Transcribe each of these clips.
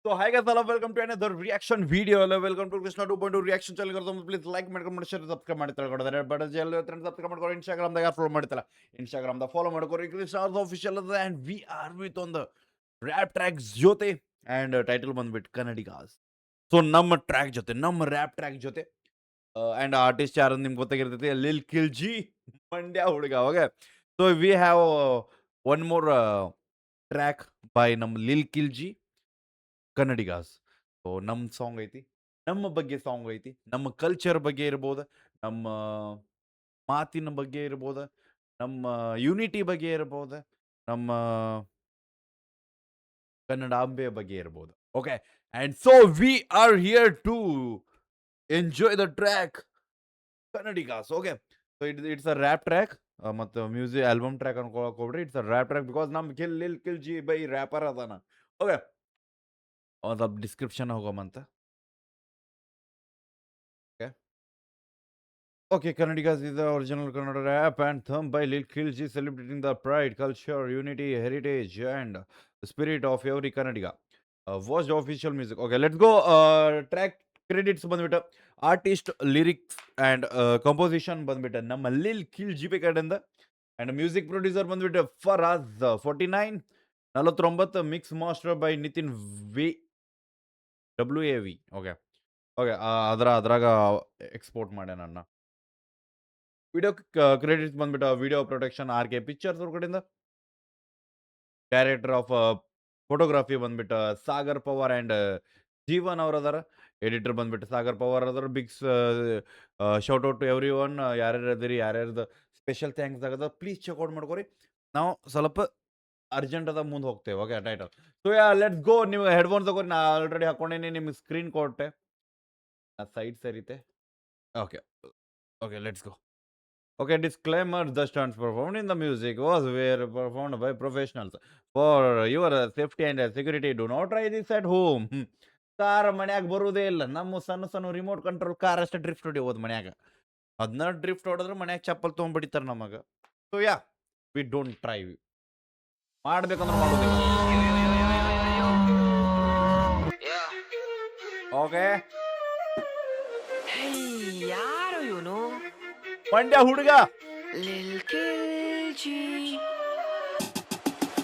So hi guys, hello, welcome to another reaction video. Hello, welcome to Krishna 2.2 reaction channel. Please like ಮಾಡ್ಕೊಂಡು share subscribe ಮಾಡಿ ತಿಳ್ಕೊಡ್ತಾರೆ. But Jal subscribe ಮಾಡ್ಕೊಂಡು Instagram ದಾಗ follow ಮಾಡ್ತಿಲ್ಲ. Instagram ದಾಗ follow ಮಾಡ್ಕೊರಿ Krishna official ಅದ and we are with on the rap tracks ಜೊತೆ and title ಬಂದ್ಬಿಟ್ಟು ಕನ್ನಡಿಗಾಸ್. ಸೊ ನಮ್ಮ ಟ್ರ್ಯಾಕ್ ಜೊತೆ ನಮ್ಮ ರ್ಯಾಪ್ ಟ್ರ್ಯಾಕ್ ಜೊತೆ and ಆರ್ಟಿಸ್ಟ್ ಯಾರು ಅಂತ ನಿಮ್ಗೆ ಗೊತ್ತಾಗಿರ್ತೈತಿ ಲಿಲ್ ಕಿಲ್ ಜಿ ಮಂಡ್ಯ ಹುಡುಗ okay. So we have one more track by ನಮ್ಮ Lil Kill G Kannadigas. So ನಮ್ಮ ಸಾಂಗ್ ಐತಿ, ನಮ್ಮ ಬಗ್ಗೆ ಸಾಂಗ್ ಐತಿ, ನಮ್ಮ ಕಲ್ಚರ್ ಬಗ್ಗೆ ಇರ್ಬೋದು, ನಮ್ಮ ಮಾತಿನ ಬಗ್ಗೆ ಇರ್ಬೋದು, ನಮ್ಮ ಯೂನಿಟಿ ಬಗ್ಗೆ ಇರ್ಬೋದು, ನಮ್ಮ ಕನ್ನಡಾಂಬೆಯ ಬಗ್ಗೆ ಇರ್ಬೋದು. Okay, and so we are here to enjoy the track Kannadigas. Okay, so it's a rap track ಮತ್ತು ಮ್ಯೂಸಿಕ್ ಆಲ್ಬಮ್ ಟ್ರ್ಯಾಕ್ ಅನ್ಕೊಳಕ್ ಹೋಗ್ಬಿಡ್ರಿ. It's a rap track because ನಮ್ಮ Lil Kill G by rapper ಅದಾನ. ಓಕೆ, ಒಂದು ಡಿಸ್ಕ್ರಿಪ್ಷನ್ ಹೋಗೋಮಂತ. Okay okay, Kannadigas is the original Kannada rap anthem by Lil Khilji celebrating the pride, culture, unity, heritage, and the spirit of every Kannadiga. Watch the official music. Okay, let's go. Track credits ಬಂದ್ಬಿಟ್ಟು artist, lyrics and composition ಬಂದ್ಬಿಟ್ಟು ನಮ್ಮ lil Khilji ಕಡೆಯಿಂದ. And music producer ಬಂದ್ಬಿಟ್ಟು Faraj 49 mix master by Nitin WAV. Okay okay, ಅದ್ರಾಗ export ಮಾಡ್ಯಾನ ಅಣ್ಣ. Video credits ಬಂದ್ಬಿಟ್ಟು video production RK pictures ಅವ್ರ ಕಡೆಯಿಂದ. ಡೈರೆಕ್ಟರ್ ಆಫ್ ಫೋಟೋಗ್ರಫಿ ಬಂದ್ಬಿಟ್ಟು ಸಾಗರ್ ಪವಾರ್ ಆ್ಯಂಡ್ ಜೀವನ್ ಅವ್ರ ಅದಾರ. ಎಡಿಟರ್ ಬಂದ್ಬಿಟ್ಟು ಸಾಗರ್ ಪವಾರ್ ಅದಾರ. Big shout out to everyone. ಯಾರ್ಯಾರು ಅದಿರಿ, ಯಾರ್ಯಾರ್ದು ಸ್ಪೆಷಲ್ ಥ್ಯಾಂಕ್ಸ್ ಆಗದ, ಪ್ಲೀಸ್ ಚೆಕ್ಔಟ್ ಮಾಡ್ಕೊರಿ. ನಾವು ಸ್ವಲ್ಪ ಅರ್ಜೆಂಟ್ ಅದ ಮುಂದೆ ಹೋಗ್ತೇವೆ. Okay, title. So let's go. ನೀವು ಹೆಡ್ಫೋನ್ ತಗೋರಿ, ನಾ ಆಲ್ರೆಡಿ ಹಾಕೊಂಡೇನಿ, ನಿಮ್ಗೆ ಸ್ಕ್ರೀನ್ ಕೊಟ್ಟೆ, ಸೈಡ್ ಸರಿತೆ. Okay okay, let's go. Okay, disclaimer, the stunts performed in the music were performed by professionals. For your safety and security, do not try this at home. Car ಮನ್ಯಾಗ ಬರುವುದೇ ಇಲ್ಲ. ನಮ್ಮ ಸಣ್ಣ ಸಣ್ಣ ರಿಮೋಟ್ ಕಂಟ್ರೋಲ್ ಕಾರ್ ಅಷ್ಟೇ drift ಹೊಡಿಯೋದು ಮನ್ಯಾಗ. ಅದನ್ನ ಡ್ರಿಫ್ಟ್ ಹೊಡೆದ್ರೆ ಮನ್ಯಾಗ ಚಪ್ಪಲ್ ತೊಗೊಂಡ್ಬಿಡ್ತಾರೆ ನಮಗೆ. So yeah, we don't try. ಮಾಡ್ಬೇಕಂದ್ರೆ ಮಾಡೋದಿಲ್ಲ. ಓಕೆ, ಯಾರು ಇವನು? ಮಂಡ್ಯ ಹುಡುಗ ಲಿಲ್ ಕಿಲ್ಜಿ.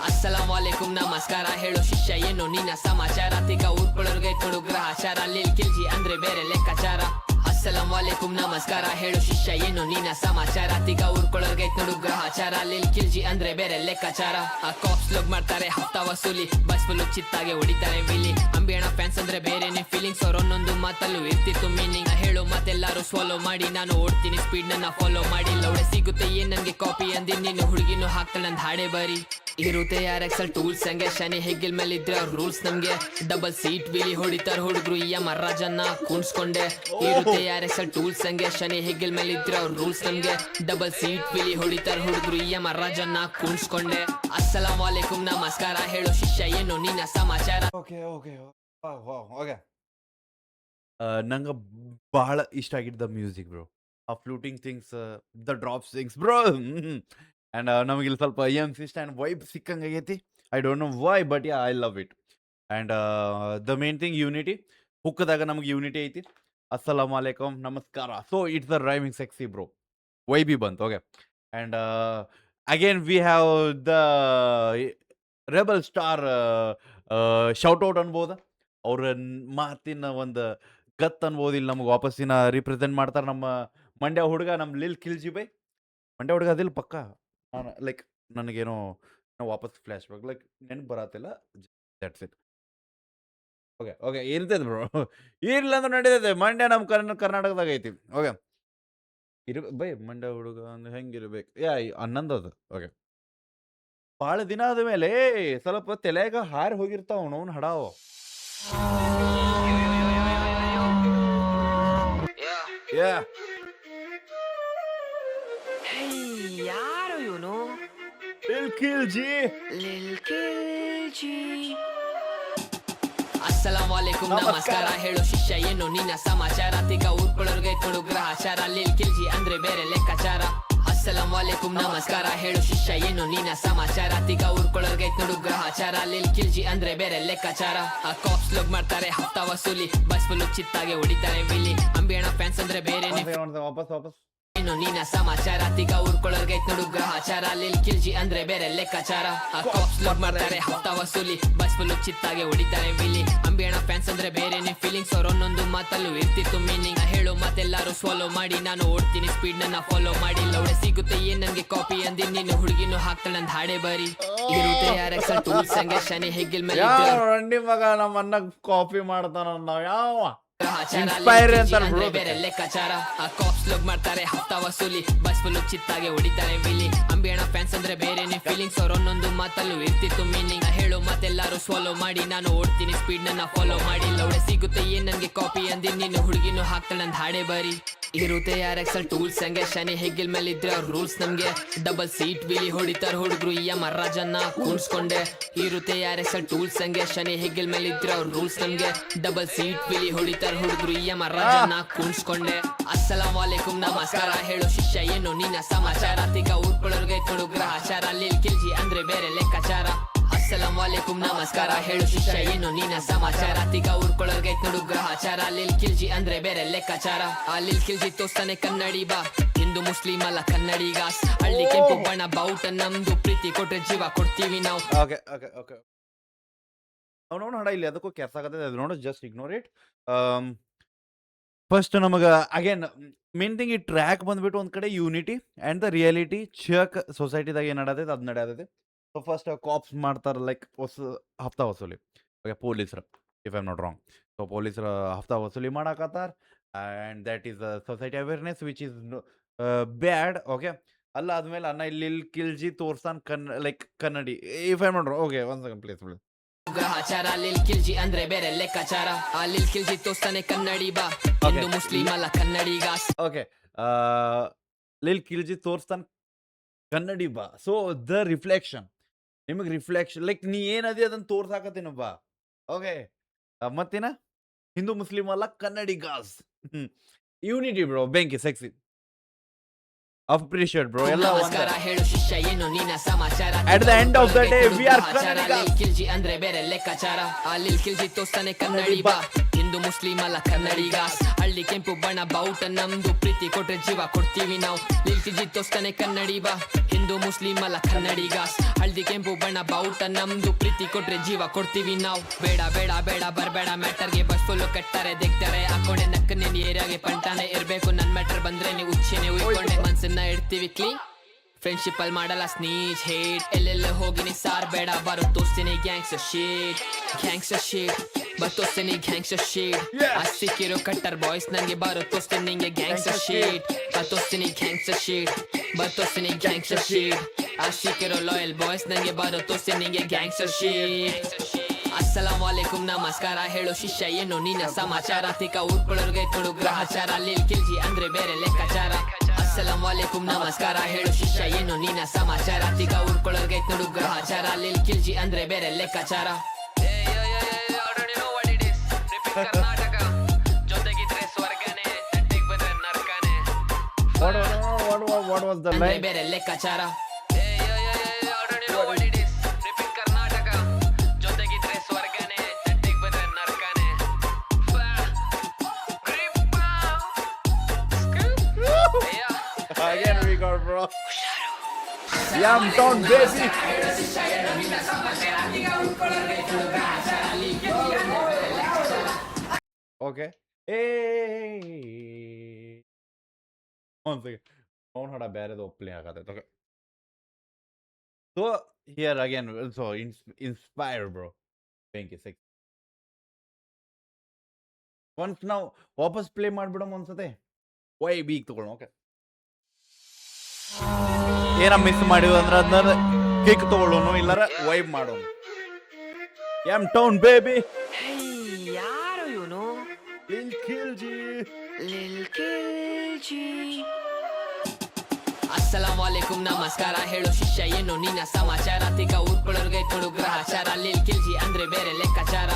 ಅಸ್ಸಲಾಂ ವಾಲೇಕುಂ, ನಮಸ್ಕಾರ ಹೇಳೋ ಶಿಷ್ಯ, ಏನು ನಿನ್ನ ಸಮಾಚಾರ? ತಿಗ ಊರ್ಕೊಳ್ಳೋರ್ಗೆ ಕೊಡು ಗ್ರಹಚಾರ. ಲಿಲ್ ಕಿಲ್ಜಿ ಅಂದ್ರೆ ಬೇರೆ ಲೆಕ್ಕಾಚಾರ. ಅಸ್ಸಲಾಂ ವಾಲೇಕುಂ, ನಮಸ್ಕಾರ ಹೇಳೋ ಶಿಷ್ಯ, ಏನು ನಿನ್ನ ಸಮಾಚಾರ? ತಿಗ ಊರ್ಕೊಳ್ಳೋರ್ಗೆ ಕೊಡು ಗ್ರಹಚಾರ. ಲಿಲ್ ಕಿಲ್ಜಿ ಅಂದ್ರೆ ಬೇರೆ ಲೆಕ್ಕಾಚಾರ. ಆ ಕಾಪ್ಸ್ ಲೋಗ್ ಮಾಡ್ತಾರೆ ಹಫ್ತಾ ವಸೂಲಿ, ಬಸ್ ಫುಲ್ ಚಿತ್ತಾಗೆ ಹೊಡಿತಾರೆ ವಿಲಿ. ಅಂಬಿಯಣ ಫ್ಯಾನ್ಸ್ ಅಂದ್ರೆ ಬೇರೆನೆ ಫೀಲಿಂಗ್ಸ್, ಅವ್ರ ಒಂದೊಂದು ಮಾತಲ್ಲೂ ಇರ್ತಿತ್ತು ಮೀನಿಂಗ್. ಹೇಳೋ ಮಾತೆಲ್ಲಾರು ಫಾಲೋ ಮಾಡಿ, ನಾನು ಓಡ್ತೀನಿ ಸ್ಪೀಡ್ ನನ್ನ ಫಾಲೋ ಮಾಡಿ. ಲೌಡೆ ಸಿಗುತ್ತೆ ಏನ್ ನನ್ಗೆ ಕಾಪಿ ಅಂದಿ, ನೀನು ಹುಡುಗಿನೂ ಹಾಕ್ತಾಳೆ ನಂದು ಹಾಡೆ ಬರಿ. ಇರುತ್ತೆ RXL ಟೂಲ್ಸ್ ಹಂಗೆ, ಶನಿ ಹೆಗ್ಗಿಲ್ ಮೇಲೆ ಇದ್ರೆ ಅವ್ರ ರೂಲ್ಸ್ ನಮ್ಗೆ. ಡಬಲ್ ಸೀಟ್ ವಿಲಿ ಹೊಡಿತಾರ ಹುಡುಗರು, ಈ ಮರ್ರಾಜನ್ನ ಕೂಣ್ಸ್ಕೊಂಡೆ. ಇರುತ್ತೆ RXL ಟೂಲ್ಸ್ ಹಂಗೆ, ಶನಿ ಹೆಗ್ಗಿಲ್ ಮೇಲೆ ಇದ್ರೆ ಅವ್ರ ರೂಲ್ಸ್ ನಮ್ಗೆ. ಡಬಲ್ ಸೀಟ್ ವಿಲಿ ಹೊಡಿತಾರ ಹುಡುಗರು, ಈ ಮರ್ರಾಜನ್ನ ಕೂಣ್ಸ್ಕೊಂಡೆ. ಅಸ್ಸಲಾಂ ವಾಲೇಕುಂ, ನಮಸ್ಕಾರ ಹೇಳೋ ಶಿಷ್ಯ, ಏನು ನಿನ್ನ ಸಮಾಚಾರ? ಓಕೆ ಓಕೆ ಓಕೆ, ನಂಗೆ ಬಹಳ ಇಷ್ಟ ಆಗಿದ್ದ ಮ್ಯೂಸಿಕ್ ಬ್ರೋ. ಆ fluting things, the drop things bro. And ನಮಗೆ ಇಲ್ಲಿ ಸ್ವಲ್ಪ ಸಿಸ್ಟ್ ಆ್ಯಂಡ್ ವೈಬ್ ಸಿಕ್ಕಂಗಾಗೈತಿ. I don't know why, but yeah, I love it. And the main thing unity. ಹುಕ್ಕದಾಗ ನಮಗೆ ಯೂನಿಟಿ ಐತಿ. ಅಸ್ಸಲಾಂ ವಾಲೇಕುಂ, ನಮಸ್ಕಾರ. So it's the rhyming sexy bro, ವೈಬಿ ಬಂತು. Okay, and again we have the rebel star shout out ಅನ್ಬೋದು. ಅವ್ರ ಮಾತಿನ ಒಂದು ಗತ್ ಅನ್ಬೋದು ಇಲ್ಲಿ ನಮ್ಗೆ ವಾಪಸ್ಸಿನ ರಿಪ್ರೆಸೆಂಟ್ ಮಾಡ್ತಾರೆ ನಮ್ಮ ಮಂಡ್ಯ ಹುಡುಗ, ನಮ್ಮ ಲಿಲ್ ಕಿಲ್ಜಿ ಬೈ. ಮಂಡ್ಯ ಹುಡುಗ ಅದಿಲ್ಲ ಪಕ್ಕ. ನಾನು ಲೈಕ್ ನನಗೇನೋ ವಾಪಸ್ ಫ್ಲ್ಯಾಶ್ ಬ್ಯಾಕ್ ಲೈಕ್ ನೆನಪು ಬರತ್ತಿಲ್ಲ. That's it. ಓಕೆ ಓಕೆ, ಇರ್ತೈತೆ ಬ್ರೋ. ಇರ್ಲಿಲ್ಲ ಅಂದ್ರೆ ನಡೀತೈತೆ. ಮಂಡ್ಯ ನಮ್ಮ ಕರ್ನಾಟಕದಾಗ ಐತಿ. ಓಕೆ, ಬೈ ಮಂಡ್ಯ ಹುಡುಗ ಅಂದ್ರೆ ಹೆಂಗಿರ್ಬೇಕು? ಹನ್ನೊಂದು ಅದು. ಓಕೆ, ಭಾಳ ದಿನ ಆದ ಮೇಲೆ ಸ್ವಲ್ಪ ತಲೆಯಾಗ ಹಾರಿ ಹೋಗಿರ್ತಾವ ಅವನವನ್ ಹಡಾವ. ಯಾರು ಇವನು? ಲಿಲ್ ಕಿಲ್ಜಿ. ಲಿಲ್ ಕಿಲ್ಜಿ. ಅಸ್ಸಲಾಂ ವಾಲೇಕುಂ, ನಮಸ್ಕಾರ ಹೇಳೋ ಶಿಷ್ಯ, ಏನು ನಿನ್ನ ಸಮಾಚಾರ? ತಿಗ ಊರ್ಕೊಳ್ಳೋರ್ಗೆ ಕೊಡು ಗ್ರಹಚಾರ. ಲಿಲ್ ಕಿಲ್ಜಿ ಅಂದ್ರೆ ಬೇರೆ ಲೆಕ್ಕಾಚಾರ. ಅಸ್ಸಲಾಂ ವಾಲೇಕುಂ ನಮಸ್ಕಾರ ಹೇಳು ಶಿಷ್ಯ ಏನು ನೀನ ಸಮಾಚಾರ ತಿಗ ಊರ್ಕೊಳ್ಳೋರ್ಗೆ ನೋಡು ಗ್ರಹಚಾರ ಲಿಲ್ ಕಿಲ್ಜಿ ಅಂದ್ರೆ ಬೇರೆ ಲೆಕ್ಕಾಚಾರ ಆ ಕಾಪ್ಸ್ ಲೋಗ್ ಮಾಡ್ತಾರೆ ಹಫ್ತಾ ವಸೂಲಿ ಬಸ್ ಫುಲ್ ಚಿತ್ತಾಗೆ ಹೊಡಿತಾರೆ ವಿಲಿ ಅಂಬಿಯಣ ಫ್ಯಾನ್ಸ್ ಅಂದ್ರೆ ಬೇರೆ ವಾಪಸ್ ಏನು ನೀನ ಸಮಾಚಾರ ತಿಗ ಊರ್ಕೊಳ್ಳೋರ್ಗೆ ನೋಡು ಗ್ರಹಚಾರ ಲಿಲ್ ಕಿಲ್ಜಿ ಅಂದ್ರೆ ಬೇರೆ ಲೆಕ್ಕಾಚಾರ ಆ ಕಾಪ್ಸ್ ಲೋಗ್ ಮಾಡ್ತಾರೆ ಹಫ್ತಾ ವಸೂಲಿ ಬಸ್ ಫುಲ್ ಚಿತ್ತಾಗೆ ಹೊಡಿತಾರೆ ವಿಲಿ ಅಂಬಿಯಣ ಫ್ಯಾನ್ಸ್ ಅಂದ್ರೆ ಬೇರೆನೆ ಫೀಲಿಂಗ್ಸ್ ಅವ್ರ ಒಂದೊಂದು ಮಾತಲ್ಲೂ ಇರ್ತಿತ್ತು ಮೀನಿಂಗ್ ಹೇಳೋ ಮಾತೆಲ್ಲಾರು ಫಾಲೋ ಮಾಡಿ ನಾನು ಓಡ್ತೀನಿ ಸ್ಪೀಡ್ ನನ್ನ ಫಾಲೋ ಮಾಡಿ ಲೌಡೆ ಸಿಗುತ್ತೆ ಏನ್ ನನ್ಗೆ ಕಾಪಿ ಅಂದಿ ನೀನು ಹುಡುಗಿನೂ ಹಾಕ್ತಾಳೆ ನಂದ್ ಹಾಡೆ ಬರಿ ಇರುತ್ತೆ ಯಾರ ಟೂಲ್ಸ್ ಹಂಗೆ ಶನಿ ಹೆಗ್ಗಿಲ್ ಮೇಲೆ ರಂಡಿ ಮಗ ನಮ್ಮನ್ನ ಕಾಪಿ ಮಾಡ್ತಾನ ನಾವ್ ಯಾವ Inspire ಅಂದ್ರೆ ಬೇರೆ ಲೆಕ್ಕಾಚಾರ ಆ ಕಾಪ್ಸ್ ಲೋಗ್ ಮಾಡ್ತಾರೆ ಹಫ್ತಾ ವಸೂಲಿ ಬಸ್ ಫುಲ್ ಚಿತ್ತಾಗೆ ಹೊಡಿತಾರೆ ವಿಲಿ ಅಂಬಿಯಣ ಫ್ಯಾನ್ಸ್ ಅಂದ್ರೆ ಬೇರೆನೆ ಫೀಲಿಂಗ್ಸ್ ಅವ್ರ ಒಂದೊಂದು ಮಾತಲ್ಲೂ ಇರ್ತಿತ್ತು ಮೀನಿಂಗ್ ಹೇಳೋ ಮಾತೆಲ್ಲಾರು ಫಾಲೋ ಮಾಡಿ ನಾನು ಓಡ್ತೀನಿ ಸ್ಪೀಡ್ ನನ್ನ ಫಾಲೋ ಮಾಡಿ ಲೌಡೆ ಸಿಗುತ್ತೆ ಏನ್ ನನ್ಗೆ ಕಾಪಿ ಅಂದಿ ನೀನು ಹುಡುಗಿನೂ ಹಾಕ್ತಾಳೆ ನಂದ್ ಹಾಡೆ ಬರಿ ಇರುತ್ತೆ ಯಾರ ಟೂಲ್ಸ್ ಹಂಗೆ ಶನಿ ಹೆಗ್ಗಿಲ್ ಮೇಲೆ ಇದ್ರೆ ಅವ್ರ ರೂಲ್ಸ್ ನಮ್ಗೆ ಡಬಲ್ ಸೀಟ್ ವಿಲಿ ಹೊಡಿತಾರ ಹುಡುಗರು ಈ ಮರ್ರಾಜನ್ನ ಕೂರ್ಸ್ಕೊಂಡೆ ಇರುತ್ತೆ ಯಾರ ಟೂಲ್ಸ್ ಹಂಗೆ ಶನಿ ಹೆಗ್ಗಿಲ್ ಮೇಲೆ ಇದ್ರೆ ಅವ್ರ ರೂಲ್ಸ್ ನಮ್ಗೆ ಡಬಲ್ ಸೀಟ್ ವಿಲಿ ಹೊಡಿತಾರ ಹುಡುಗರು ಈ ಮರ್ರಾಜನ್ನ ಕೂರ್ಸ್ಕೊಂಡೆ ಅಸ್ಸಲಾಂ ವಾಲೇಕುಂ ನಮಸ್ಕಾರ ಹೇಳು ಶಿಷ್ಯ ಏನು ನೀನ ಸಮಾಚಾರ ತಿಗ ಊರ್ಕೊಳ್ಳೋರ್ಗೆ ನೋಡು ಗ್ರಹಚಾರ ಲಿಲ್ ಕಿಲ್ಜಿ ಅಂದ್ರೆ ಬೇರೆ ಲೆಕ್ಕಾಚಾರ ಅಸ್ಸಲಾಂ ವಾಲೇಕುಂ ನಮಸ್ಕಾರ ಹೇಳು ಶಿಷ್ಯ ಏನು ನೀನ ಸಮಾಚಾರ ತಿಗ ಊರ್ಕೊಳ್ಳೋರ್ಗೆ ನೋಡು ಗ್ರಹಚಾರ ಲಿಲ್ ಕಿಲ್ಜಿ ಅಂದ್ರೆ ಬೇರೆ ಲೆಕ್ಕಾಚಾರ ಆ ಲಿಲ್ ಕಿಲ್ಜಿ ತೋಸ್ತಾನೆ ಕನ್ನಡಿ ಬಾ ಹಿಂದೂ ಮುಸ್ಲಿಂ ಅಲ್ಲ ಕನ್ನಡಿಗ ಹಳ್ಳಿ ಕೆಂಪು ಬಣ್ಣ ಬಾವುಟ ನಮ್ದು ಪ್ರೀತಿ ಕೊಟ್ರೆ ಜೀವ ಕೊಡ್ತೀವಿ ನಾವು ಓಕೆ ಅವ್ನು ಹಾಡ ಇಲ್ಲಿ ಅದಕ್ಕೂ ಕೆಲ್ಸ ಆಗತ್ತೆ ಅದು ನೋಡು ಜಸ್ಟ್ ಇಗ್ನೋರ್ ಇಟ್ ಫಸ್ಟ್ ನಮಗ ಅಗೇನ್ ಮೇನ್ ಥಿಂಗ್ ಈ ಟ್ರ್ಯಾಕ್ ಬಂದ್ಬಿಟ್ಟು ಒಂದ್ ಕಡೆ unity and the reality check ಸೊಸೈಟಿದಾಗ ಏನ್ ನಡತೈತೆ ಅದ್ ನಡೆಯತೈತಿ ಸೊ ಫಸ್ಟ್ ಕಾಪ್ಸ್ ಮಾಡ್ತಾರೆ ಲೈಕ್ ಹಫ್ತಾ ವಸೂಲಿ ಓಕೆ ಪೊಲೀಸರು if I'm not wrong so ಪೊಲೀಸರು ಹಫ್ತಾ ವಸೂಲಿ ಮಾಡಾಕತ್ತಾರ and that is society awareness which is bad okay ಅಲ್ಲ ಆದ್ಮೇಲೆ ಅನ್ನ ಇಲ್ಲಿ ಕಿಲ್ಜಿ ತೋರ್ಸಾನ್ ಲೈಕ್ ಕನ್ನಡಿ if I'm not wrong okay one second please ಗ್ರಹಚಾರ lil Khilji ಅಂದ್ರೆ ಬೇರೆ ಲೆಕ್ಕಾಚಾರ ಆ ಲಿಲ್ ಕಿಲ್ಜಿ ತೋಸ್ತಾನೆ ಕನ್ನಡಿ ಬಾ ಹಿಂದೂ ಮುಸ್ಲಿಂ ಅಲ್ಲ ಕನ್ನಡಿಗ ಓಕೆ ಲಿಲ್ ಕಿಲ್ಜಿ ತೋರ್ಸ್ತಾನ ಕನ್ನಡಿ ಬಾ ಸೊ ದ ರಿಫ್ಲೆಕ್ಷನ್ ನಿಮಗೆ ರಿಫ್ಲೆಕ್ಷನ್ ಲೈಕ್ ನೀ ಏನದಿ ಅದನ್ನ ತೋರ್ಸಾಕತ್ತೀನ ಬಾ ಓಕೆ ಮತ್ತೇನ ಹಿಂದೂ ಮುಸ್ಲಿಂ ಅಲ್ಲ ಕನ್ನಡಿಗಾಸ್ ಯೂನಿಟಿ ಬ್ರೋ ಬೆಂಕಿ ಸೆಕ್ಸಿ ಅಪ್ರಿಷಿಯೇಟ್ ಬ್ರೋ ಎಲ್ಲ ನಮಸ್ಕಾರ ಹೇಳು ಶಿಷ್ಯ ಏನು ನೀನ ಸಮಾಚಾರ At the end of the day, we are Kannadiga. Lil Khilji ಅಂದ್ರೆ ಬೇರೆ ಲೆಕ್ಕಾಚಾರ ಆ ಲಿಲ್ ಕಿಲ್ಜಿ ತೋಸ್ತಾನೆ ಕನ್ನಡಿ ಬಾ ಹಿಂದೂ ಮುಸ್ಲಿಂ ಅಲ್ಲ ಕನ್ನಡಿಗ ಹಳ್ಳಿ ಕೆಂಪು ಬಣ್ಣ ಬಾವುಟ ನಮ್ದು ಪ್ರೀತಿ ಕೊಟ್ರೆ ಜೀವ ಕೊಡ್ತೀವಿ ನಾವು ಲಿಲ್ ಕಿಲ್ಜಿ ತೋಸ್ತಾನೆ ಕನ್ನಡಿ ಬಾ ಹಿಂದೂ ಮುಸ್ಲಿಂ ಅಲ್ಲ ಕನ್ನಡಿಗ ಹಳ್ದಿ ಕೆಂಪು ಬಣ್ಣ ಬಾವುಟ ನಮ್ದು ಪ್ರೀತಿ ಕೊಟ್ರೆ ಜೀವ ಕೊಡ್ತೀವಿ ನಾವು ಬೇಡ ಬೇಡ ಬೇಡ ಬರ್ಬೇಡ ಮ್ಯಾಟರ್ಗೆ ಬಸ್ ಫುಲ್ಲು ಕಟ್ತಾರೆ ದಿಗ್ತಾರೆ ಹಾಕೊಂಡೆ ನಕ್ಕನೆ ಏರಿಯಾಗೆ ಪಂಟಾನೆ ಇರ್ಬೇಕು ನನ್ ಮ್ಯಾಟರ್ ಬಂದ್ರೆ ನೀವು ಉಚ್ಚೆನೆ ಉಯ್ಕೊಂಡೆ ಮನ್ಸನ್ನ ಇಡ್ತೀವಿ ಕ್ಲೀನ್ ಫ್ರೆಂಡ್ಶಿಪ್ ಅಲ್ಲಿ ಮಾಡಲ್ಲ ಸ್ನೀಚ್ ಹೇಟ್ ಎಲ್ಲೆಲ್ಲ ಹೋಗಿನಿ ಸಾರ್ ಬೇಡ ಬರೋ ತೋರ್ಸ್ತೀನಿ ಗ್ಯಾಂಗ್ಸ್ಟರ್ ಶೀಟ್ ಬರ್ತೋಸ್ತೀನಿ ಗ್ಯಾಂಗ್ಸ್ಟರ್ ಶೀಟ್ ಆ ಸಿಕ್ಕಿರೋ ಕಟ್ಟರ್ ಬಾಯ್ಸ್ ನಂಗೆ ಬರೋ ತೋರ್ಸ್ತೀನಿ ನಿಂಗೆ ಗ್ಯಾಂಗ್ಸ್ಟರ್ ಶೀಟ್ ಬರ್ತೋಸ್ತೀನಿ ಗ್ಯಾಂಗ್ಸ್ಟರ್ ಶೀಟ್ ಆ ಸಿಕ್ಕಿರೋ ಲಾಯಲ್ ಬಾಯ್ಸ್ ನಂಗೆ ಬರೋ ತೋರ್ಸ್ತೀನಿ ನಿಂಗೆ ಗ್ಯಾಂಗ್ಸ್ಟರ್ ಶೀಟ್ ಅಸ್ಸಲಾಂ ವಾಲೇಕುಂ ನಮಸ್ಕಾರ ಹೇಳು ಶಿಷ್ಯ ಏನು ನೀನ ಸಮಾಚಾರ ತಿಕ ಊರ್ಕೊಳ್ಳೋರ್ಗೆ ಕೊಡು ಗ್ರಹಚಾರ ಲಿಲ್ ಕಿಲ್ಜಿ ಅಂದ್ರೆ ಬೇರೆ ಲೆಕ್ಕಾಚಾರ ಅಸ್ಸಲಾಂ ವಾಲೇಕುಂ ನಮಸ್ಕಾರ ಹೇಳು ಶಿಷ್ಯ ಏನು ನೀನ ಸಮಾಚಾರ ತಿಕ ಊರ್ಕೊಳ್ಳೋರ್ಗೆ ಕೊಡು ಗ್ರಹಚಾರ ಲಿಲ್ ಕಿಲ್ಜಿ ಅಂದ್ರೆ ಬೇರೆ ಲೆಕ್ಕಾಚಾರ ಕರ್ನಾಟಕ ಜೊತೆಗಿದ್ರೆ ಸ್ವರ್ಗನೇ ಚಟ್ಟಿಗೆ ಬಂದ್ರೆ ನರ್ಕನೇ what was the line ಬೇರೆ ಲೆಕ್ಕಾಚಾರ again we got bro Yum Town baby okay hey one second phone hada ಬೇರೆದು ಒಪ್ಲಿ ಆಗತ್ತೆ okay so here again so inspired bro thank you six once now ವಾಪಸ್ ಪ್ಲೇ ಮಾಡ್ಬಿಡೋಣ ಒಂದ್ಸತೆ ವೈ ಬೀಗ್ ತಗೊಳ್ಳೋಣ okay ಏನ miss ಮಾಡಿದ್ವಿ ಅಂದ್ರೆ ಅದನ್ನ ಕಿಕ್ ತಗೊಳ್ಳೋನು ಇಲ್ಲಾರ ವೈಬ್ ಮಾಡೋನು ಎಮ್ ಟೌನ್ ಬೇಬಿ ಯಾರು ಇವನು ಲಿಲ್ ಕಿಲ್ಜಿ ಅಸ್ಸಲಾಂ ವಾಲೇಕುಂ ನಮಸ್ಕಾರ ಹೇಳು ಶಿಷ್ಯ ಏನು ನೀನ ಸಮಾಚಾರ ತಿಗ ಊರ್ಕೊಳ್ಳೋರ್ಗೆ ಕೊಡು ಗ್ರಹಚಾರ ಲಿಲ್ ಕಿಲ್ಜಿ ಅಂದ್ರೆ ಬೇರೆ ಲೆಕ್ಕಾಚಾರ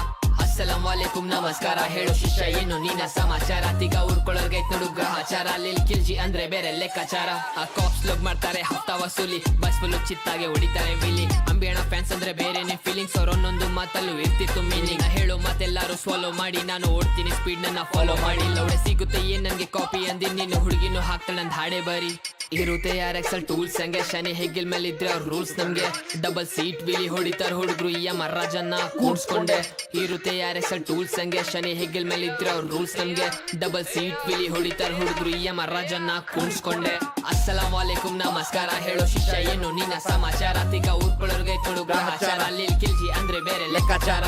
ಅಸ್ಸಲಾಂ ವಾಲೇಕುಂ ವಾಲೇಕುಂ ನಮಸ್ಕಾರ ಹೇಳು ಶಿಷ್ಯ ಏನು ನಿನ್ನ ಸಮಾಚಾರ ತಿಗ ಊರ್ಕೊಳ್ಳೋರ್ಗೆ ನೋಡು ಗ್ರಹಚಾರ ಲಿಲ್ ಕಿಲ್ಜಿ ಅಂದ್ರೆ ಬೇರೆ ಲೆಕ್ಕಾಚಾರ ಆ ಕಾಪ್ಸ್ ಲೋಗ್ ಮಾಡ್ತಾರೆ ಹಫ್ತಾ ವಸೂಲಿ ಬಸ್ ಫುಲ್ ಚಿತ್ತಾಗೆ ಹೊಡಿತಾರೆ ವಿಲಿ ಅಂಬಿಯಣ ಫ್ಯಾನ್ಸ್ ಅಂದ್ರೆ ಬೇರೆನೆ ಫೀಲಿಂಗ್ಸ್ ಅವ್ರ ಒಂದೊಂದು ಮಾತಲ್ಲೂ ಇರ್ತಿತ್ತು ಮೀನಿಂಗ್ ಹೇಳು ಮಾತೆಲ್ಲಾರು ಫಾಲೋ ಮಾಡಿ ನಾನು ಓಡ್ತೀನಿ ಸ್ಪೀಡ್ ನನ್ನ ಫಾಲೋ ಮಾಡಿ ಲೌಡೆ ಸಿಗುತ್ತೆ ಏನ್ ನನ್ಗೆ ಕಾಪಿ ಅಂದಿ ನೀನು ಹುಡುಗಿನೂ ಹಾಕ್ತಾಳೆ ನಂದ್ ಹಾಡೆ ಬರಿ ಇರುತ್ತೆ ಯಾರ್ ಎಕ್ಸಲ್ ಟೂಲ್ಸ್ ಹಂಗೆ ಶನಿ ಹೆಗ್ಗಿಲ್ ಮೇಲೆ ಇದ್ರೆ ಅವ್ರ ರೂಲ್ಸ್ ನಮ್ಗೆ ಡಬಲ್ ಸೀಟ್ ವಿಲಿ ಹೊಡಿತಾರ ಹುಡುಗರು ಈ ಮಹಾರಾಜನ್ನ ಕೂಡ್ಸ್ಕೊಂಡೆ ಇರುತ್ತೆ ಯಾರ್ ಎಕ್ಸಲ್ ಟೂಲ್ಸ್ ಹಂಗೆ ಶನಿ ಹೆಗ್ಗಿಲ್ ಮೇಲೆ ಇದ್ರೆ ಅವ್ರ ರೂಲ್ಸ್ ನಮ್ಗೆ ಡಬಲ್ ಸೀಟ್ ವಿಲಿ ಹೊಡಿತಾರ ಹುಡುಗರು ಈ ಮಹಾರಾಜನ್ನ ಕೂಡ್ಸ್ಕೊಂಡೆ ಅಸ್ಸಲಾಂ ವಾಲೇಕುಂ ನಮಸ್ಕಾರ ಹೇಳೋ ಶಿಷ್ಯ ಏನು ನಿನ್ನ ಸಮಾಚಾರ ತಿಗ ಊರ್ಕೊಳ್ಳೋರ್ಗೆ ಕೊಡು ಗ್ರಹಚಾರ ಲಿಲ್ ಕಿಲ್ಜಿ ಅಂದ್ರೆ ಬೇರೆ ಲೆಕ್ಕಾಚಾರ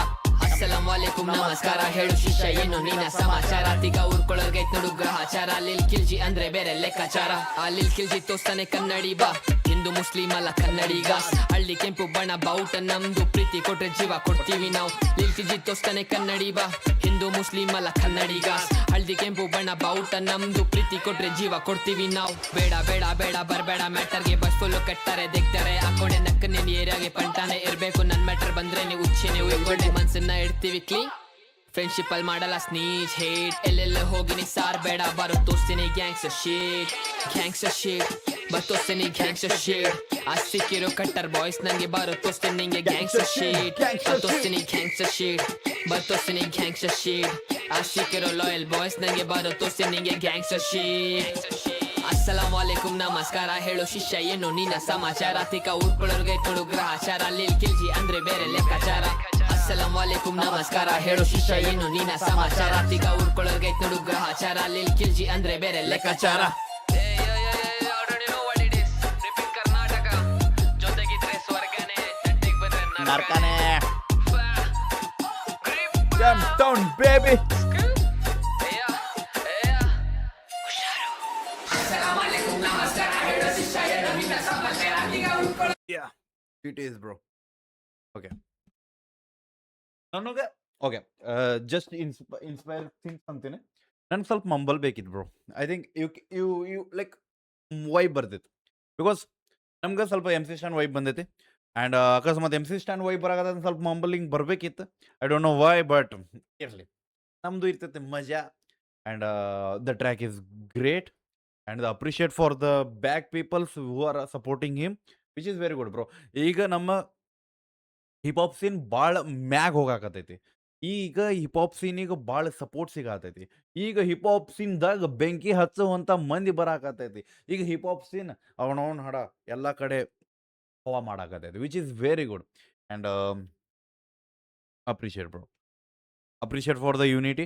ಅಸ್ಸಲಾಂ ವಾಲೇಕುಂ ನಮಸ್ಕಾರ ಹೇಳು ಶಿಷ್ಯ ಏನು ನಿನ್ನ ಸಮಾಚಾರ ತಿಗ ಊರ್ಕೊಳ್ಳೋರ್ಗೆ ನೋಡು ಗ್ರಹಚಾರ ಲಿಲ್ ಕಿಲ್ಜಿ ಅಂದ್ರೆ ಬೇರೆ ಲೆಕ್ಕಾಚಾರ ಆ ಲಿಲ್ ಕಿಲ್ಜಿ ತೋಸ್ತಾನೆ ಕನ್ನಡಿ ಬಾ ಹಿಂದೂ ಮುಸ್ಲಿಂ ಅಲ್ಲ ಕನ್ನಡಿಗ ಹಳ್ಳಿ ಕೆಂಪು ಬಣ್ಣ ಬಾವುಟ ನಮ್ದು ಪ್ರೀತಿ ಕೊಟ್ರೆ ಜೀವ ಕೊಡ್ತೀವಿ ನಾವು ಲಿಲ್ ಕಿಲ್ಜಿ ತೋಸ್ತಾನೆ ಕನ್ನಡಿ ಬಾ ಹಿಂದೂ ಮುಸ್ಲಿಂ ಅಲ್ಲ ಕನ್ನಡಿಗ ಹಳ್ದಿ ಕೆಂಪು ಬಣ್ಣ ಬಾವುಟ ನಮ್ದು ಪ್ರೀತಿ ಕೊಟ್ರೆ ಜೀವ ಕೊಡ್ತೀವಿ ನಾವು ಬೇಡ ಬೇಡ ಬೇಡ ಬರ್ಬೇಡ ಮ್ಯಾಟರ್ಗೆ ಬಸ್ ಫುಲ್ಲು ಕಟ್ತಾರೆ ತೆಗ್ತಾರೆ ಹಾಕೊಂಡೆ ನಕ್ಕ ನಿನ್ ಏರಿಯಾಗೆ ಪಂಟಾನೆ ಇರ್ಬೇಕು ನನ್ ಮ್ಯಾಟರ್ ಬಂದ್ರೆ ನೀವು ಉಚ್ಚೆನೆ ಉಯ್ಕೊಂಡೆ ಮನ್ಸನ್ನ ಇಡ್ತೀವಿ ಕ್ಲೀನ್ ಫ್ರೆಂಡ್ಶಿಪ್ ಅಲ್ಲಿ ಮಾಡಲ್ಲ ಸ್ನೀಚ್ ಹೇಟ್ ಎಲ್ಲೆಲ್ಲ ಹೋಗಿನಿ ಸಾರ್ ಬೇಡ ಬರೋ ತೋರ್ಸ್ತೀನಿ ಗ್ಯಾಂಗ್ಸ್ಟರ್ ಶೀಟ್ ಬರ್ತೋಸ್ತೀನಿ ಗ್ಯಾಂಗ್ಸ್ಟರ್ ಶೀಟ್ ಆ ಸಿಕ್ಕಿರೋ ಕಟ್ಟರ್ ಬಾಯ್ಸ್ ನಂಗೆ ಬರೋ ತೋರ್ಸ್ತೀನಿ ನಿಂಗೆ ಗ್ಯಾಂಗ್ಸ್ಟರ್ ಶೀಟ್ ಬರ್ತೋಸ್ತೀನಿ ಗ್ಯಾಂಗ್ಸ್ಟರ್ ಶೀಟ್ ಬರ್ತೋಸ್ತೀನಿ ಗ್ಯಾಂಗ್ಸ್ಟರ್ ಶೀಟ್ ಆ ಸಿಕ್ಕಿರೋ ಲಾಯಲ್ ಬಾಯ್ಸ್ ನಂಗೆ ಬರೋ ತೋರ್ಸ್ತೀನಿ ನಿಂಗೆ ಗ್ಯಾಂಗ್ಸ್ಟರ್ ಶೀಟ್ ಅಸ್ಸಲಾಂ ವಾಲೇಕುಂ ನಮಸ್ಕಾರ ಹೇಳು ಶಿಷ್ಯ ಏನು ನಿನ್ನ ಸಮಾಚಾರ ತಿಕ ಊರ್ಕೊಳ್ಳೋರ್ಗೆ ಕೊಡು ಗ್ರಹಚಾರ ಲಿಲ್ ಕಿಲ್ಜಿ ಅಂದ್ರೆ ಬೇರೆ ಲೆಕ್ಕಾಚಾರ ಅಸ್ಸಲಾಂ ವಾಲೇಕುಂ ನಮಸ್ಕಾರ ಹೇಳು ಶಿಷ್ಯ ಏನು ನಿನ್ನ ಸಮಾಚಾರ ತಿಗ ಊರ್ಕೊಳ್ಳೋರ್ಗೆ ಕೊಡು ಗ್ರಹಚಾರ ಲಿಲ್ ಕಿಲ್ಜಿ ಅಂದ್ರೆ ಬೇರೆ ಲೆಕ್ಕಾಚಾರ ನರ್ಕನೆ Jump down, baby. Yeah, it is, bro. Okay. ನನಗೆ ಓಕೆ ಜಸ್ಟ್ ಇನ್ಸ್ಪೈರ್ ಥಿಂಗ್ಸ್ ಅಂತೀನಿ ನನ್ಗೆ ಸ್ವಲ್ಪ ಮಂಬಲ್ ಬೇಕಿತ್ತು bro I think you like vibe ಬರ್ತಿತ್ತು ಬಿಕಾಸ್ ನಮ್ಗೆ ಸ್ವಲ್ಪ ಎಮ್ ಸಿ ಸ್ಟ್ಯಾಂಡ್ ವೈಬ್ ಬಂದೈತಿ ಆ್ಯಂಡ್ ಅಕಸ್ಮಾತ್ ಎಮ್ ಸಿ ಸ್ಟ್ಯಾಂಡ್ ವೈಬ್ ಬರಾಗದ ಸ್ವಲ್ಪ ಮಂಬಲಿಂಗ್ ಬರಬೇಕಿತ್ತು I don't know why but ಇರಲಿ ನಮ್ಮದು ಇರ್ತೈತೆ ಮಜಾ and the track is great and appreciate for the back peoples who are supporting him which is very good bro ಈಗ ನಮ್ಮ ಹಿಪ್ ಹಾಪ್ ಸೀನ್ ಭಾಳ ಮ್ಯಾಗ್ ಹೋಗಾಕತೈತಿ ಈಗ ಹಿಪ್ ಹಾಪ್ ಸೀನಿಗೆ ಭಾಳ ಸಪೋರ್ಟ್ ಸಿಗಾತೈತಿ ಈಗ ಹಿಪ್ ಹಾಪ್ ಸೀನ್ದಾಗ ಬೆಂಕಿ ಹಚ್ಚುವಂಥ ಮಂದಿ ಬರಾಕತೈತಿ ಈಗ ಹಿಪ್ ಹಾಪ್ ಸೀನ್ ಅವನವನ್ ಹಾಡ ಎಲ್ಲ ಕಡೆ ಹವಾ ಮಾಡಾಕತೈತಿ which is very good and appreciate bro appreciate for the unity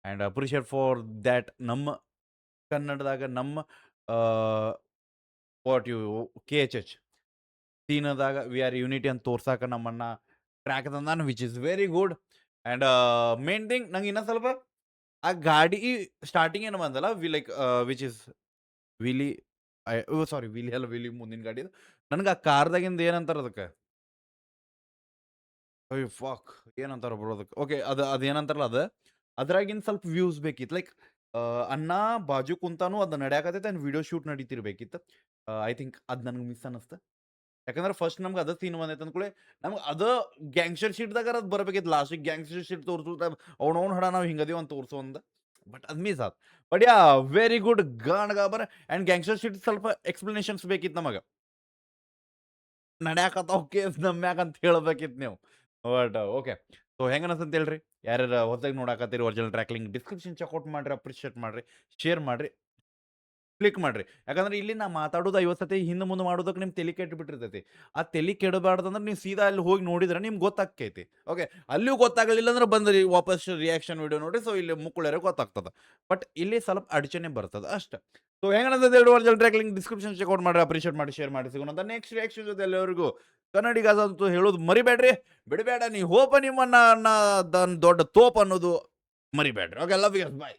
and appreciate for that ನಮ್ಮ ಕನ್ನಡದಾಗ ನಮ್ಮ ವಾಟ್ ಯು KHH ಸೀನದಾಗ ವಿ ಆರ್ ಯೂನಿಟಿ ಅಂತ ತೋರ್ಸಾಕ ನಮ್ಮನ್ನ ಟ್ರ್ಯಾಕ್ ತಂದಾನ which is very good and main thing ನಂಗೆ ಇನ್ನೂ ಸ್ವಲ್ಪ ಆ ಗಾಡಿ ಸ್ಟಾರ್ಟಿಂಗ್ ಏನು ಬಂದಲ್ಲ ವಿಚ್ ಇಸ್ ವಿಲಿ ಸಾರಿ ವಿಲಿ ಅಲ್ಲ ವಿಲಿ ಮುಂದಿನ ಗಾಡಿ ನನಗೆ ಆ ಕಾರ್ದಾಗಿಂದ ಏನಂತಾರ ಅದಕ್ಕೆ ಅಯ್ಯೋ ಫಾಕ್ ಏನಂತಾರ ಬ್ರೋ ಅದಕ್ಕೆ ಓಕೆ ಅದು ಏನಂತಾರಲ್ಲ ಅದ್ರಾಗಿನ ಸ್ವಲ್ಪ ವ್ಯೂಸ್ ಬೇಕಿತ್ತು ಲೈಕ್ ಅಣ್ಣ ಬಾಜು ಕುಂತಾನು ಅದು ನಡೆಯಾಕತೈತೆ ಆ್ಯಂಡ್ ವಿಡಿಯೋ ಶೂಟ್ ನಡೀತಿರ್ಬೇಕಿತ್ತು ಐ ಥಿಂಕ್ ಅದು ನನಗೆ ಮಿಸ್ ಅನ್ನಿಸ್ತು ಯಾಕಂದ್ರೆ ಫಸ್ಟ್ ನಮ್ಗೆ ಅದ ಸೀನ್ ಬಂದೈತೆ ಅಂದ್ಕೊಳ್ಳಿ ನಮ್ಗೆ ಅದು ಗ್ಯಾಂಗ್ಸ್ಟರ್ ಶೀಟ್ದಾಗ ಅದು ಬರಬೇಕಿತ್ತು ಲಾಸ್ಟಿಗೆ ಗ್ಯಾಂಗ್ಸ್ಟರ್ ಶೀಟ್ ತೋರಿಸು ಅವ್ನವ್ನ ಹಡ ನಾವು ಹಿಂಗದೀವಿ ಅಂತ ತೋರಿಸು ಒಂದು ಬಟ್ ಅದು ಮಿಸ್ ಆತ್ ಬಟ್ ಯಾ ವೆರಿ ಗುಡ್ ಗಾಣ ಗಾಬರ್ ಆ್ಯಂಡ್ ಗ್ಯಾಂಗ್ಸ್ಟರ್ ಶೀಟ್ ಸ್ವಲ್ಪ ಎಕ್ಸ್ಪ್ಲನೇಷನ್ಸ್ ಬೇಕಿತ್ತು ನಮಗೆ ನಡೆಯಾಕತ್ತಾವ ಕೇಸ್ ನಮ್ಯಾಕ ಅಂತ ಹೇಳ್ಬೇಕಿತ್ತು ನೀವು ಬಟ್ ಓಕೆ ಸೊ ಹೆಂಗೆ ಅನ್ಸಂತ ಹೇಳ್ರಿ ಯಾರ್ಯಾರು ಹೊಸದಾಗಿ ನೋಡಾಕತ್ತೀರಿ original track link description check out ಮಾಡಿರಿ ಅಪ್ರಿಷಿಯೇಟ್ ಮಾಡಿರಿ ಶೇರ್ ಮಾಡಿರಿ ಕ್ಲಿಕ್ ಮಾಡ್ರಿ ಯಾಕಂದ್ರೆ ಇಲ್ಲಿ ನಾ ಮಾತಾಡೋದು 50 ಸತಿ ಹಿಂದೆ ಮುಂದೆ ಮಾಡೋದಕ್ಕೆ ನಿಮ್ಮ ತಲೆ ಕೆಟ್ಟು ಬಿಟ್ಟಿರ್ತೈತಿ ಆ ತಲೆ ಕೆಡಬಾರ್ದಂದ್ರೆ ನೀವು ಸೀದಾ ಅಲ್ಲಿ ಹೋಗಿ ನೋಡಿದ್ರೆ ನಿಮ್ಗೆ ಗೊತ್ತಾಕೈತಿ ಓಕೆ ಅಲ್ಲಿಯೂ ಗೊತ್ತಾಗಲಿಲ್ಲ ಅಂದ್ರೆ ಬಂದ್ರಿ ವಾಪಸ್ ರಿಯಾಕ್ಷನ್ ವಿಡಿಯೋ ನೋಡಿ ಸೊ ಇಲ್ಲಿ ಮುಕ್ಕುಳರೆ ಗೊತ್ತಾಗ್ತದೆ ಬಟ್ ಇಲ್ಲಿ ಸ್ವಲ್ಪ ಅಡಚಣೆ ಬರ್ತದೆ ಅಷ್ಟೇ ಸೊ ಹೆಂಗಂತಂದು ಎರಡು original track link description check out ಮಾಡಿ ಅಪ್ರಿಷಿಯೇಟ್ ಮಾಡಿ ಶೇರ್ ಮಾಡಿ ಸಿಗೋಣ ನೆಕ್ಸ್ಟ್ ರಿಯಾಕ್ಷನ್ ಜೊತೆ ಎಲ್ಲರಿಗೂ ಕನ್ನಡಿಗಂತೂ ಹೇಳೋದು ಮರಿಬೇಡ್ರಿ ಬಿಡಬೇಡ ನೀವು ಹೋಪ ನಿಮ್ಮನ್ನ ದೊಡ್ಡ ತೋಪ್ ಅನ್ನೋದು ಮರಿಬೇಡ್ರಿ ಓಕೆ ಲವ್ ಯು ಬಾಯ್